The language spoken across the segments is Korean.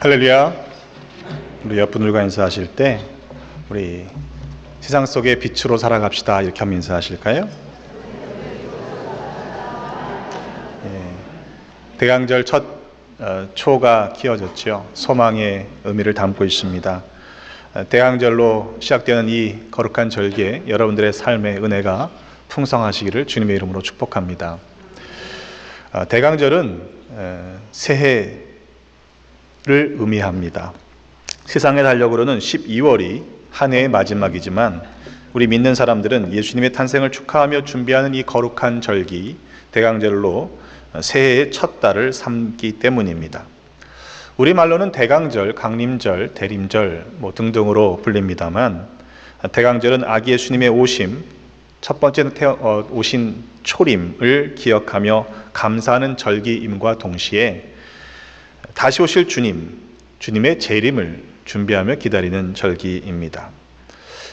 할렐루야. 우리 옆분들과 인사하실 때 우리 세상 속의 빛으로 살아갑시다 이렇게 한번 인사하실까요? 대강절 첫 초가 키워졌죠. 소망의 의미를 담고 있습니다. 대강절로 시작되는 이 거룩한 절기에 여러분들의 삶의 은혜가 풍성하시기를 주님의 이름으로 축복합니다. 대강절은 새해를 의미합니다. 세상의 달력으로는 12월이 한 해의 마지막이지만 우리 믿는 사람들은 예수님의 탄생을 축하하며 준비하는 이 거룩한 절기 대강절로 새해의 첫 달을 삼기 때문입니다. 우리말로는 대강절, 강림절, 대림절 등등으로 불립니다만 대강절은 아기 예수님의 오심, 첫 번째 오신 초림을 기억하며 감사하는 절기임과 동시에 다시 오실 주님의 재림을 준비하며 기다리는 절기입니다.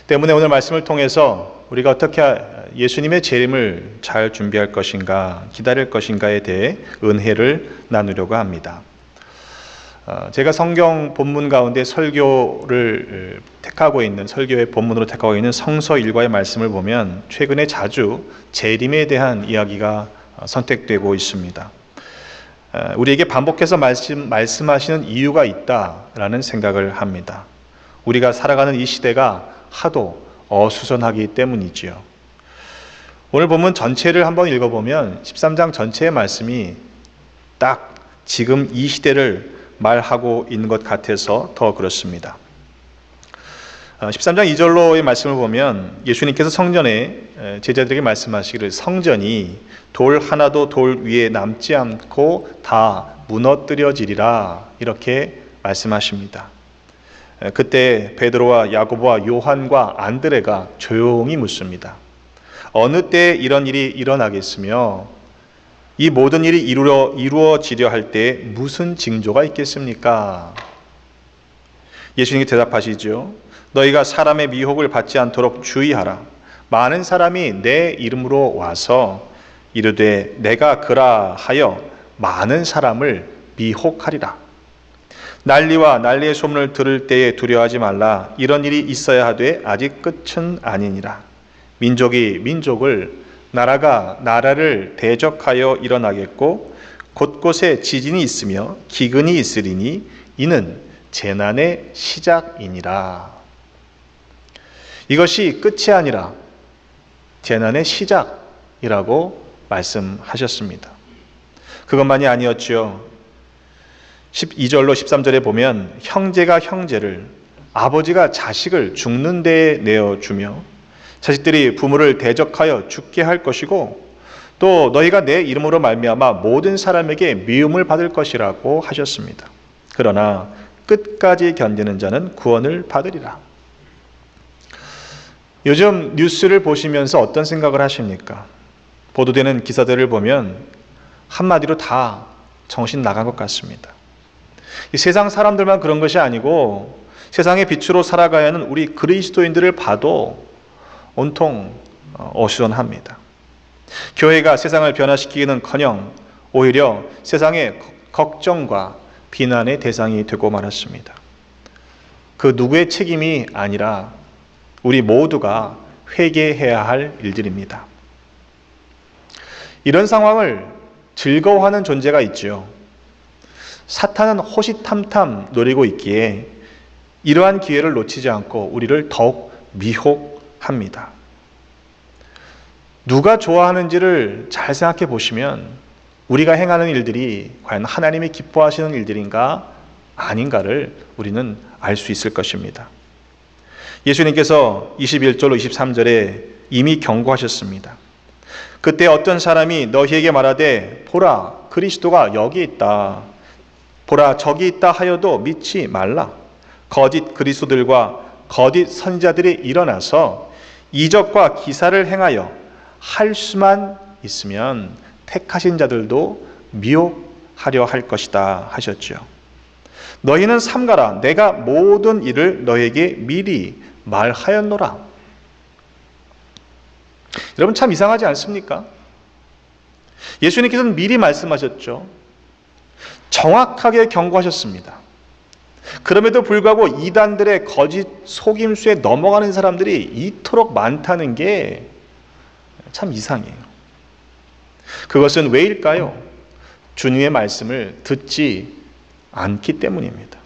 때문에 오늘 말씀을 통해서 우리가 어떻게 예수님의 재림을 잘 준비할 것인가, 기다릴 것인가에 대해 은혜를 나누려고 합니다. 제가 성경 본문 가운데 설교를 택하고 있는, 설교의 본문으로 택하고 있는 성서 일과의 말씀을 보면 최근에 자주 재림에 대한 이야기가 선택되고 있습니다. 우리에게 반복해서 말씀하시는 이유가 있다라는 생각을 합니다. 우리가 살아가는 이 시대가 하도 어수선하기 때문이지요. 오늘 본문 전체를 한번 읽어보면 13장 전체의 말씀이 딱 지금 이 시대를 말하고 있는 것 같아서 더 그렇습니다. 13장 2절로의 말씀을 보면 예수님께서 성전에 제자들에게 말씀하시기를 성전이 돌 하나도 돌 위에 남지 않고 다 무너뜨려지리라 이렇게 말씀하십니다. 그때 베드로와 야고보와 요한과 안드레가 조용히 묻습니다. 어느 때 이런 일이 일어나겠으며 이 모든 일이 이루어지려 할 때 무슨 징조가 있겠습니까? 예수님이 대답하시죠. 너희가 사람의 미혹을 받지 않도록 주의하라. 많은 사람이 내 이름으로 와서 이르되 내가 그라 하여 많은 사람을 미혹하리라. 난리와 난리의 소문을 들을 때에 두려워하지 말라. 이런 일이 있어야 하되 아직 끝은 아니니라. 민족이 민족을, 나라가 나라를 대적하여 일어나겠고 곳곳에 지진이 있으며 기근이 있으리니 이는 재난의 시작이니라. 이것이 끝이 아니라 재난의 시작이라고 말씀하셨습니다. 그것만이 아니었죠. 12절로 13절에 보면 형제가 형제를, 아버지가 자식을 죽는 데에 내어주며 자식들이 부모를 대적하여 죽게 할 것이고 또 너희가 내 이름으로 말미암아 모든 사람에게 미움을 받을 것이라고 하셨습니다. 그러나 끝까지 견디는 자는 구원을 받으리라. 요즘 뉴스를 보시면서 어떤 생각을 하십니까? 보도되는 기사들을 보면 한마디로 다 정신 나간 것 같습니다. 이 세상 사람들만 그런 것이 아니고 세상의 빛으로 살아가야 하는 우리 그리스도인들을 봐도 온통 어수선합니다. 교회가 세상을 변화시키기는커녕 오히려 세상의 걱정과 비난의 대상이 되고 말았습니다. 그 누구의 책임이 아니라 우리 모두가 회개해야 할 일들입니다. 이런 상황을 즐거워하는 존재가 있죠. 사탄은 호시탐탐 노리고 있기에 이러한 기회를 놓치지 않고 우리를 더욱 미혹합니다. 누가 좋아하는지를 잘 생각해 보시면 우리가 행하는 일들이 과연 하나님이 기뻐하시는 일들인가 아닌가를 우리는 알 수 있을 것입니다. 예수님께서 21절로 23절에 이미 경고하셨습니다. 그때 어떤 사람이 너희에게 말하되 보라 그리스도가 여기 있다, 보라 저기 있다 하여도 믿지 말라. 거짓 그리스도들과 거짓 선지자들이 일어나서 이적과 기사를 행하여 할 수만 있으면 택하신 자들도 미혹하려 할 것이다 하셨죠. 너희는 삼가라. 내가 모든 일을 너에게 미리 말하였노라. 여러분 참 이상하지 않습니까? 예수님께서는 미리 말씀하셨죠. 정확하게 경고하셨습니다. 그럼에도 불구하고 이단들의 거짓 속임수에 넘어가는 사람들이 이토록 많다는 게 참 이상해요. 그것은 왜일까요? 주님의 말씀을 듣지 않기 때문입니다.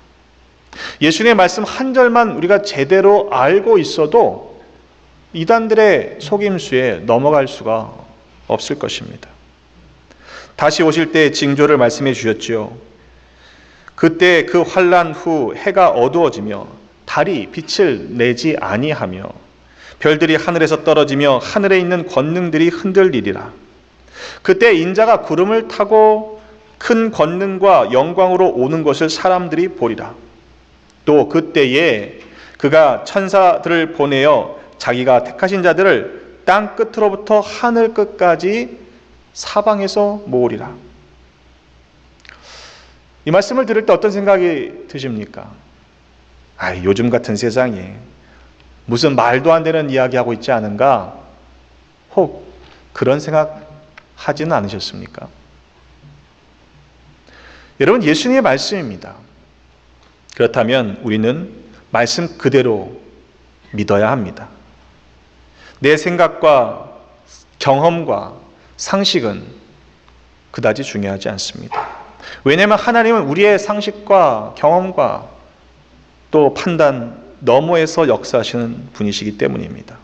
예수님의 말씀 한 절만 우리가 제대로 알고 있어도 이단들의 속임수에 넘어갈 수가 없을 것입니다. 다시 오실 때 징조를 말씀해 주셨죠. 그때 그 환난 후 해가 어두워지며 달이 빛을 내지 아니하며 별들이 하늘에서 떨어지며 하늘에 있는 권능들이 흔들리리라. 그때 인자가 구름을 타고 큰 권능과 영광으로 오는 것을 사람들이 보리라. 또 그때에 그가 천사들을 보내어 자기가 택하신 자들을 땅 끝으로부터 하늘 끝까지 사방에서 모으리라. 이 말씀을 들을 때 어떤 생각이 드십니까? 요즘 같은 세상에 무슨 말도 안 되는 이야기하고 있지 않은가? 혹 그런 생각 하지는 않으셨습니까? 여러분, 예수님의 말씀입니다. 그렇다면 우리는 말씀 그대로 믿어야 합니다. 내 생각과 경험과 상식은 그다지 중요하지 않습니다. 왜냐하면 하나님은 우리의 상식과 경험과 또 판단 너머에서 역사하시는 분이시기 때문입니다.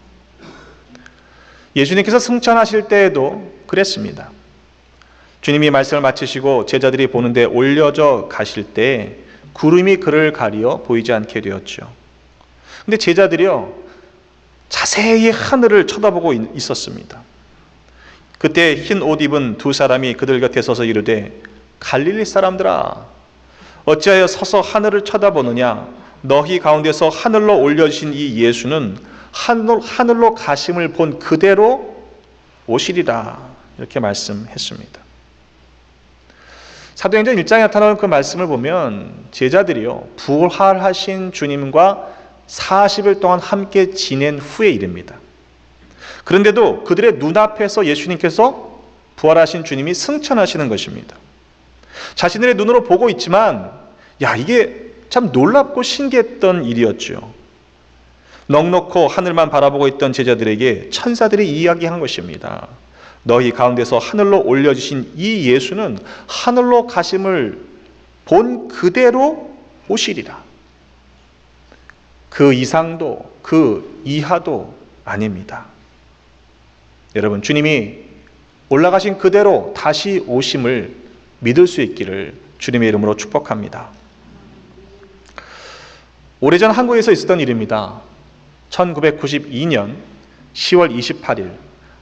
예수님께서 승천하실 때에도 그랬습니다. 주님이 말씀을 마치시고 제자들이 보는데 올려져 가실 때 구름이 그를 가리어 보이지 않게 되었죠. 근데 제자들이요, 자세히 하늘을 쳐다보고 있었습니다. 그때 흰 옷 입은 두 사람이 그들 곁에 서서 이르되 갈릴리 사람들아, 어찌하여 서서 하늘을 쳐다보느냐? 너희 가운데서 하늘로 올려주신 이 예수는 하늘로 가심을 본 그대로 오시리라. 이렇게 말씀했습니다. 사도행전 1장에 나타나는 그 말씀을 보면 제자들이요, 부활하신 주님과 40일 동안 함께 지낸 후에 일입니다. 그런데도 그들의 눈앞에서 예수님께서 부활하신 주님이 승천하시는 것입니다. 자신들의 눈으로 보고 있지만 이게 참 놀랍고 신기했던 일이었죠. 넋놓고 하늘만 바라보고 있던 제자들에게 천사들이 이야기한 것입니다. 너희 가운데서 하늘로 올려주신 이 예수는 하늘로 가심을 본 그대로 오시리라. 그 이상도 그 이하도 아닙니다. 여러분, 주님이 올라가신 그대로 다시 오심을 믿을 수 있기를 주님의 이름으로 축복합니다. 오래전 한국에서 있었던 일입니다. 1992년 10월 28일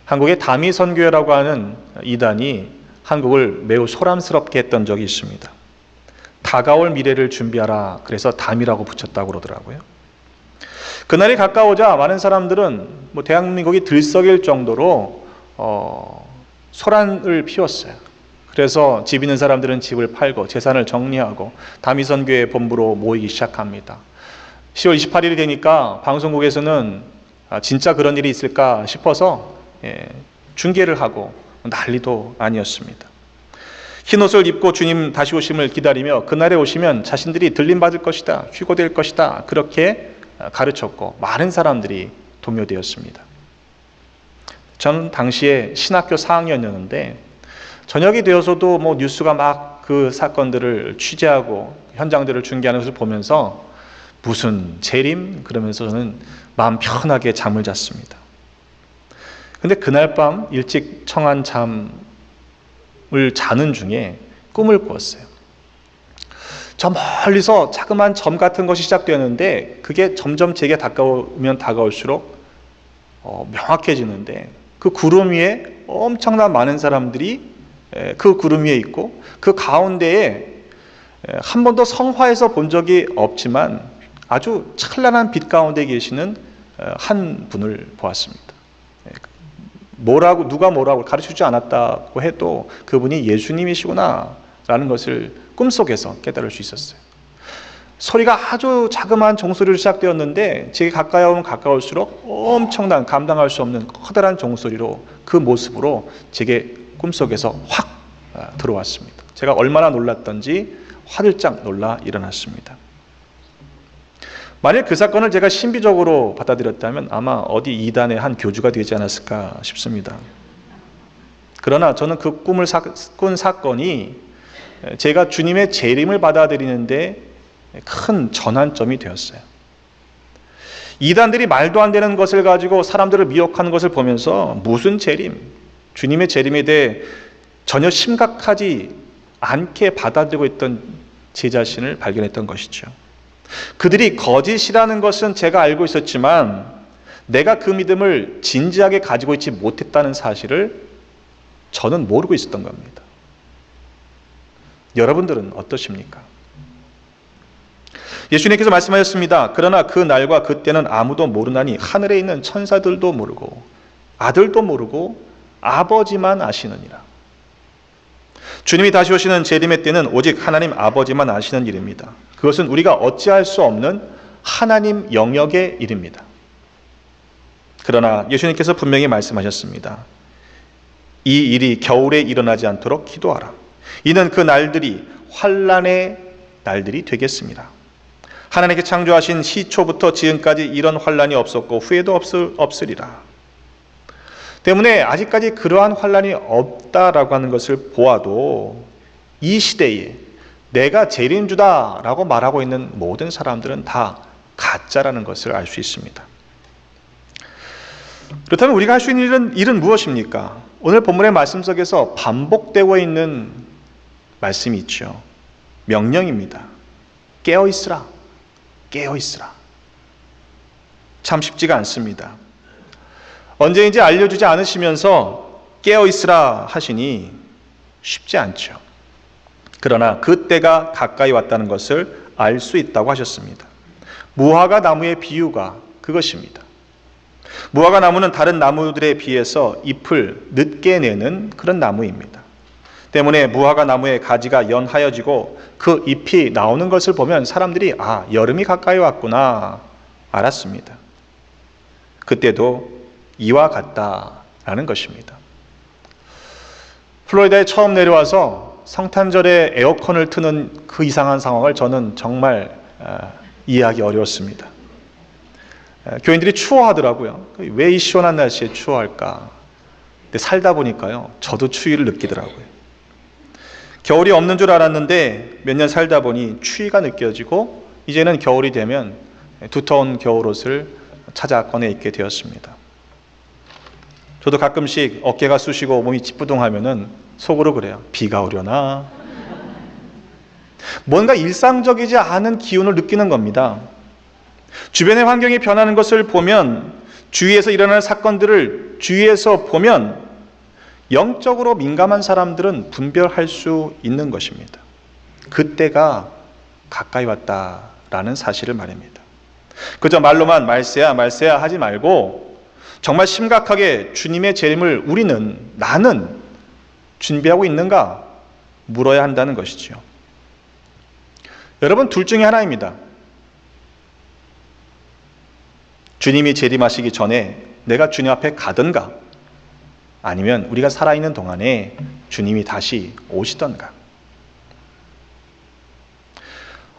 한국의 다미선교회라고 하는 이단이 한국을 매우 소란스럽게 했던 적이 있습니다. 다가올 미래를 준비하라, 그래서 담이라고 붙였다고 그러더라고요. 그날이 가까우자 많은 사람들은 대한민국이 들썩일 정도로 소란을 피웠어요. 그래서 집 있는 사람들은 집을 팔고 재산을 정리하고 다미선교회 본부로 모이기 시작합니다. 10월 28일이 되니까 방송국에서는 진짜 그런 일이 있을까 싶어서 중계를 하고 난리도 아니었습니다. 흰옷을 입고 주님 다시 오심을 기다리며 그날에 오시면 자신들이 들림받을 것이다, 휴거될 것이다, 그렇게 가르쳤고 많은 사람들이 동요되었습니다. 저는 당시에 신학교 4학년이었는데 저녁이 되어서도 뉴스가 막 그 사건들을 취재하고 현장들을 중계하는 것을 보면서 무슨 재림? 그러면서 저는 마음 편하게 잠을 잤습니다. 근데 그날 밤 일찍 청한 잠을 자는 중에 꿈을 꾸었어요. 저 멀리서 자그마한 점 같은 것이 시작되었는데 그게 점점 제게 다가오면 다가올수록 명확해지는데 그 구름 위에 엄청난 많은 사람들이 그 구름 위에 있고 그 가운데에 한 번도 성화에서 본 적이 없지만 아주 찬란한 빛 가운데 계시는 한 분을 보았습니다. 누가 뭐라고 가르치지 않았다고 해도 그분이 예수님이시구나 라는 것을 꿈속에서 깨달을 수 있었어요. 소리가 아주 자그마한 종소리로 시작되었는데 제게 가까이 오면 가까울수록 엄청난 감당할 수 없는 커다란 종소리로 그 모습으로 제게 꿈속에서 확 들어왔습니다. 제가 얼마나 놀랐던지 화들짝 놀라 일어났습니다. 만약 그 사건을 제가 신비적으로 받아들였다면 아마 어디 이단의 한 교주가 되지 않았을까 싶습니다. 그러나 저는 그 꿈을 꾼 사건이 제가 주님의 재림을 받아들이는데 큰 전환점이 되었어요. 이단들이 말도 안 되는 것을 가지고 사람들을 미혹하는 것을 보면서 무슨 재림, 주님의 재림에 대해 전혀 심각하지 않게 받아들이고 있던 제 자신을 발견했던 것이죠. 그들이 거짓이라는 것은 제가 알고 있었지만 내가 그 믿음을 진지하게 가지고 있지 못했다는 사실을 저는 모르고 있었던 겁니다. 여러분들은 어떠십니까? 예수님께서 말씀하셨습니다. 그러나 그 날과 그때는 아무도 모르나니 하늘에 있는 천사들도 모르고 아들도 모르고 아버지만 아시느니라. 주님이 다시 오시는 재림의 때는 오직 하나님 아버지만 아시는 일입니다. 그것은 우리가 어찌할 수 없는 하나님 영역의 일입니다. 그러나 예수님께서 분명히 말씀하셨습니다. 이 일이 겨울에 일어나지 않도록 기도하라. 이는 그 날들이 환난의 날들이 되겠습니다. 하나님께 창조하신 시초부터 지금까지 이런 환난이 없었고 후에도 없으리라. 때문에 아직까지 그러한 환난이 없다라고 하는 것을 보아도 이 시대에 내가 재림주다라고 말하고 있는 모든 사람들은 다 가짜라는 것을 알 수 있습니다. 그렇다면 우리가 할 수 있는 일은 무엇입니까? 오늘 본문의 말씀 속에서 반복되고 있는 말씀이 있죠. 명령입니다. 깨어있으라. 깨어있으라. 참 쉽지가 않습니다. 언제인지 알려주지 않으시면서 깨어있으라 하시니 쉽지 않죠. 그러나 그때가 가까이 왔다는 것을 알 수 있다고 하셨습니다. 무화과 나무의 비유가 그것입니다. 무화과 나무는 다른 나무들에 비해서 잎을 늦게 내는 그런 나무입니다. 때문에 무화과 나무의 가지가 연하여지고 그 잎이 나오는 것을 보면 사람들이 여름이 가까이 왔구나 알았습니다. 그때도 이와 같다라는 것입니다. 플로리다에 처음 내려와서 성탄절에 에어컨을 트는 그 이상한 상황을 저는 정말 이해하기 어려웠습니다. 교인들이 추워하더라고요. 왜 이 시원한 날씨에 추워할까? 근데 살다 보니까요, 저도 추위를 느끼더라고요. 겨울이 없는 줄 알았는데 몇 년 살다 보니 추위가 느껴지고 이제는 겨울이 되면 두터운 겨울옷을 찾아 꺼내 입게 되었습니다. 저도 가끔씩 어깨가 쑤시고 몸이 찌뿌둥하면은 속으로 그래요. 비가 오려나? 뭔가 일상적이지 않은 기운을 느끼는 겁니다. 주변의 환경이 변하는 것을 보면, 주위에서 일어나는 사건들을 주위에서 보면 영적으로 민감한 사람들은 분별할 수 있는 것입니다. 그때가 가까이 왔다라는 사실을 말입니다. 그저 말로만 말세야 말세야 하지 말고 정말 심각하게 주님의 재림을 나는 준비하고 있는가 물어야 한다는 것이죠. 여러분, 둘 중에 하나입니다. 주님이 재림하시기 전에 내가 주님 앞에 가든가, 아니면 우리가 살아있는 동안에 주님이 다시 오시던가.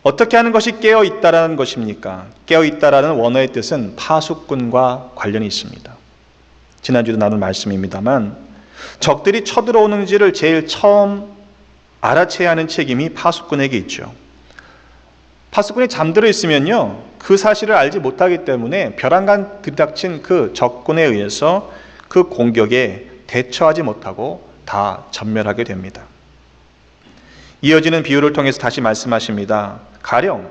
어떻게 하는 것이 깨어있다라는 것입니까? 깨어있다라는 원어의 뜻은 파수꾼과 관련이 있습니다. 지난주에도 나눈 말씀입니다만, 적들이 쳐들어오는지를 제일 처음 알아채야 하는 책임이 파수꾼에게 있죠. 파수꾼이 잠들어 있으면요, 그 사실을 알지 못하기 때문에 벼랑간 들이닥친 그 적군에 의해서 그 공격에 대처하지 못하고 다 전멸하게 됩니다. 이어지는 비유를 통해서 다시 말씀하십니다. 가령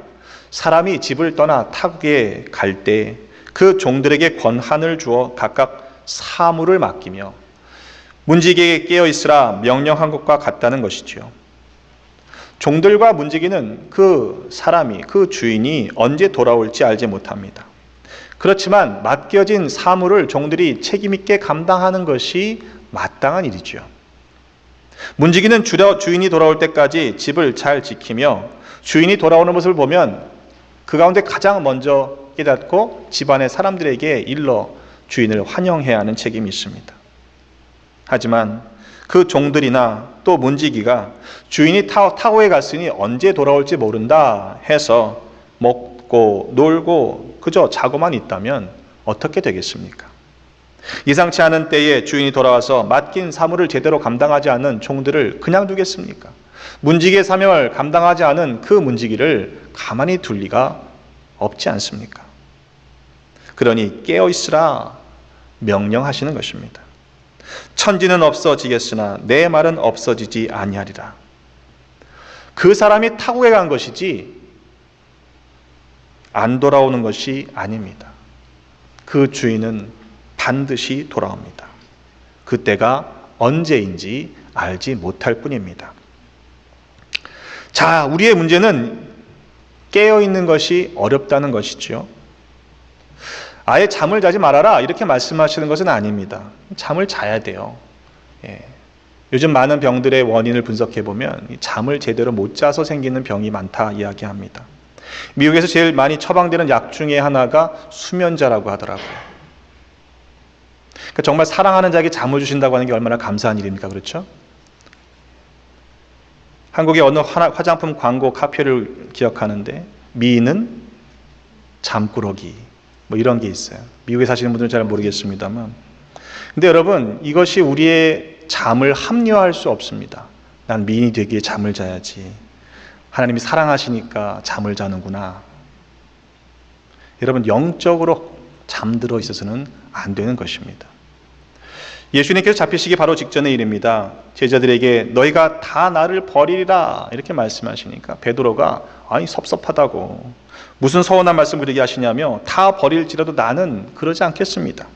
사람이 집을 떠나 타국에 갈 때 그 종들에게 권한을 주어 각각 사무를 맡기며 문지기에게 깨어있으라 명령한 것과 같다는 것이죠. 종들과 문지기는 그 사람이, 그 주인이 언제 돌아올지 알지 못합니다. 그렇지만 맡겨진 사무를 종들이 책임있게 감당하는 것이 마땅한 일이죠. 문지기는 주인이 돌아올 때까지 집을 잘 지키며 주인이 돌아오는 모습을 보면 그 가운데 가장 먼저 깨닫고 집안의 사람들에게 일러 주인을 환영해야 하는 책임이 있습니다. 하지만 그 종들이나 또 문지기가 주인이 타고에 갔으니 언제 돌아올지 모른다 해서 먹고 놀고 그저 자고만 있다면 어떻게 되겠습니까? 예상치 않은 때에 주인이 돌아와서 맡긴 사물을 제대로 감당하지 않은 종들을 그냥 두겠습니까? 문지기의 사명을 감당하지 않은 그 문지기를 가만히 둘 리가 없지 않습니까? 그러니 깨어있으라 명령하시는 것입니다. 천지는 없어지겠으나 내 말은 없어지지 아니하리라. 그 사람이 타국에 간 것이지 안 돌아오는 것이 아닙니다. 그 주인은 반드시 돌아옵니다. 그때가 언제인지 알지 못할 뿐입니다. 자, 우리의 문제는 깨어있는 것이 어렵다는 것이지요. 아예 잠을 자지 말아라 이렇게 말씀하시는 것은 아닙니다. 잠을 자야 돼요. 요즘 많은 병들의 원인을 분석해 보면 잠을 제대로 못 자서 생기는 병이 많다 이야기합니다. 미국에서 제일 많이 처방되는 약 중에 하나가 수면제라고 하더라고요. 그러니까 정말 사랑하는 자에게 잠을 주신다고 하는 게 얼마나 감사한 일입니까? 그렇죠? 한국의 어느 화장품 광고 카페를 기억하는데 미인은 잠꾸러기 뭐 이런 게 있어요. 미국에 사시는 분들은 잘 모르겠습니다만, 근데 여러분 이것이 우리의 잠을 합리화할 수 없습니다. 난 미인이 되기에 잠을 자야지. 하나님이 사랑하시니까 잠을 자는구나. 여러분 영적으로 잠들어 있어서는 안 되는 것입니다. 예수님께서 잡히시기 바로 직전의 일입니다. 제자들에게 너희가 다 나를 버리리라 이렇게 말씀하시니까 베드로가 아니 섭섭하다고 무슨 서운한 말씀 그러게 하시냐며 다 버릴지라도 나는 그러지 않겠습니다.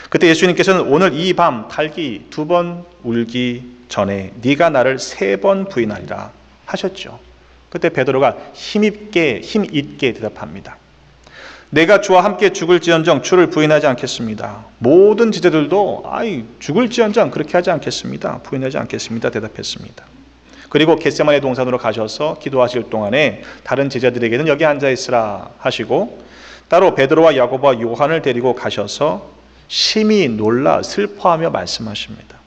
그때 예수님께서는 오늘 이 밤 달기 2번 울기 전에 네가 나를 3번 부인하리라 하셨죠. 그때 베드로가 힘 있게 대답합니다. 내가 주와 함께 죽을지언정 주를 부인하지 않겠습니다. 모든 제자들도 죽을지언정 그렇게 하지 않겠습니다. 부인하지 않겠습니다. 대답했습니다. 그리고 겟세마네 동산으로 가셔서 기도하실 동안에 다른 제자들에게는 여기 앉아 있으라 하시고 따로 베드로와 야고보와 요한을 데리고 가셔서 심히 놀라 슬퍼하며 말씀하십니다.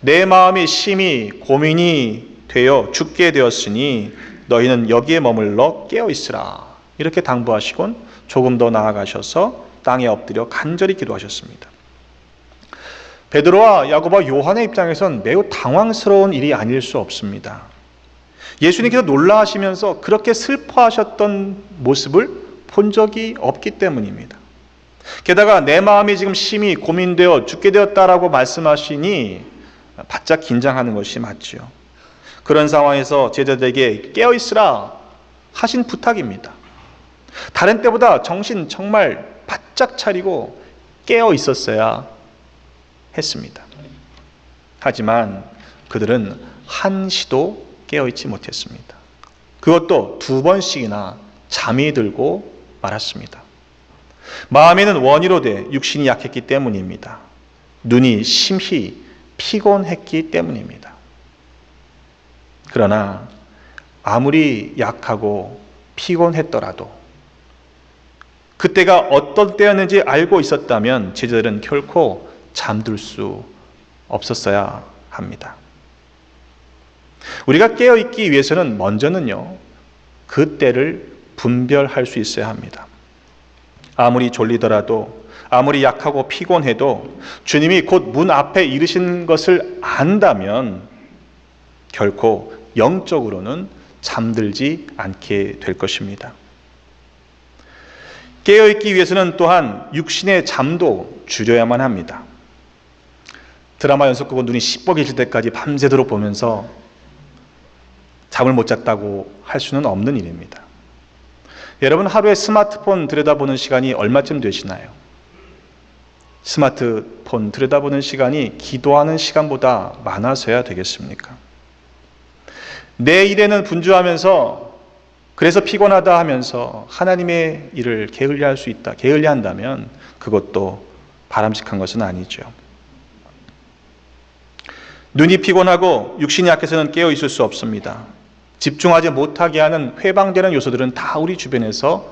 내 마음이 심히 고민이 되어 죽게 되었으니 너희는 여기에 머물러 깨어 있으라 이렇게 당부하시곤 조금 더 나아가셔서 땅에 엎드려 간절히 기도하셨습니다. 베드로와 야고보와 요한의 입장에선 매우 당황스러운 일이 아닐 수 없습니다. 예수님께서 놀라시면서 그렇게 슬퍼하셨던 모습을 본 적이 없기 때문입니다. 게다가 내 마음이 지금 심히 고민되어 죽게 되었다라고 말씀하시니 바짝 긴장하는 것이 맞지요. 그런 상황에서 제자들에게 깨어있으라 하신 부탁입니다. 다른 때보다 정신 정말 바짝 차리고 깨어 있었어야 했습니다. 하지만 그들은 한시도 깨어 있지 못했습니다. 그것도 2번씩이나 잠이 들고 말았습니다. 마음에는 원이로 돼 육신이 약했기 때문입니다. 눈이 심히 피곤했기 때문입니다. 그러나 아무리 약하고 피곤했더라도 그때가 어떤 때였는지 알고 있었다면 제자들은 결코 잠들 수 없었어야 합니다. 우리가 깨어있기 위해서는 먼저는요, 그 때를 분별할 수 있어야 합니다. 아무리 졸리더라도, 아무리 약하고 피곤해도 주님이 곧 문 앞에 이르신 것을 안다면 결코 영적으로는 잠들지 않게 될 것입니다. 깨어있기 위해서는 또한 육신의 잠도 줄여야만 합니다. 드라마 연속 보고 눈이 시뻘개질 때까지 밤새도록 보면서 잠을 못 잤다고 할 수는 없는 일입니다. 여러분 하루에 스마트폰 들여다보는 시간이 얼마쯤 되시나요? 스마트폰 들여다보는 시간이 기도하는 시간보다 많아서야 되겠습니까? 내 일에는 분주하면서 그래서 피곤하다 하면서 하나님의 일을 게을리할 수 있다, 게을리한다면 그것도 바람직한 것은 아니죠. 눈이 피곤하고 육신이 약해서는 깨어 있을 수 없습니다. 집중하지 못하게 하는 회방되는 요소들은 다 우리 주변에서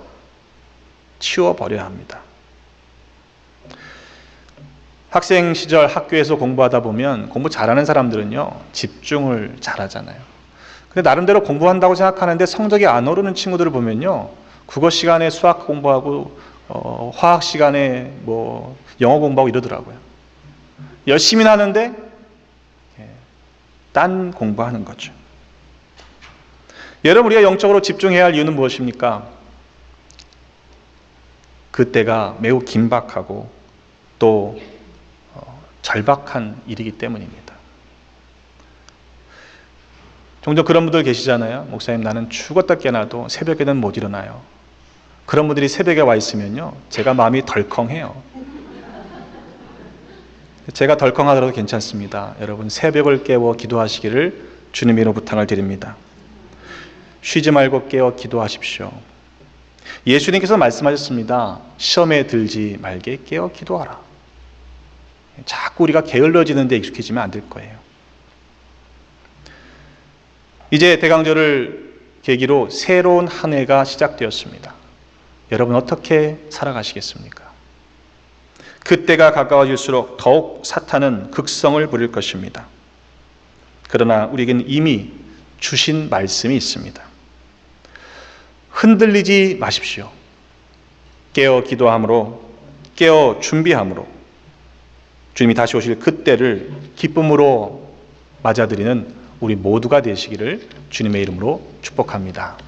치워버려야 합니다. 학생 시절 학교에서 공부하다 보면 공부 잘하는 사람들은요, 집중을 잘하잖아요. 근데 나름대로 공부한다고 생각하는데 성적이 안 오르는 친구들을 보면요, 국어 시간에 수학 공부하고 화학 시간에 영어 공부하고 이러더라고요. 열심히 하는데 딴 공부하는 거죠. 여러분, 우리가 영적으로 집중해야 할 이유는 무엇입니까? 그때가 매우 긴박하고 또 절박한 일이기 때문입니다. 종종 그런 분들 계시잖아요. 목사님, 나는 죽었다 깨나도 새벽에는 못 일어나요. 그런 분들이 새벽에 와 있으면요, 제가 마음이 덜컹해요. 제가 덜컹하더라도 괜찮습니다. 여러분, 새벽을 깨워 기도하시기를 주님의 이름으로 부탁을 드립니다. 쉬지 말고 깨어 기도하십시오. 예수님께서 말씀하셨습니다. 시험에 들지 말게 깨어 기도하라. 자꾸 우리가 게을러지는 데 익숙해지면 안 될 거예요. 이제 대강절을 계기로 새로운 한 해가 시작되었습니다. 여러분, 어떻게 살아가시겠습니까? 그때가 가까워질수록 더욱 사탄은 극성을 부릴 것입니다. 그러나 우리에게는 이미 주신 말씀이 있습니다. 흔들리지 마십시오. 깨어 기도함으로, 깨어 준비함으로 주님이 다시 오실 그때를 기쁨으로 맞아들이는 우리 모두가 되시기를 주님의 이름으로 축복합니다.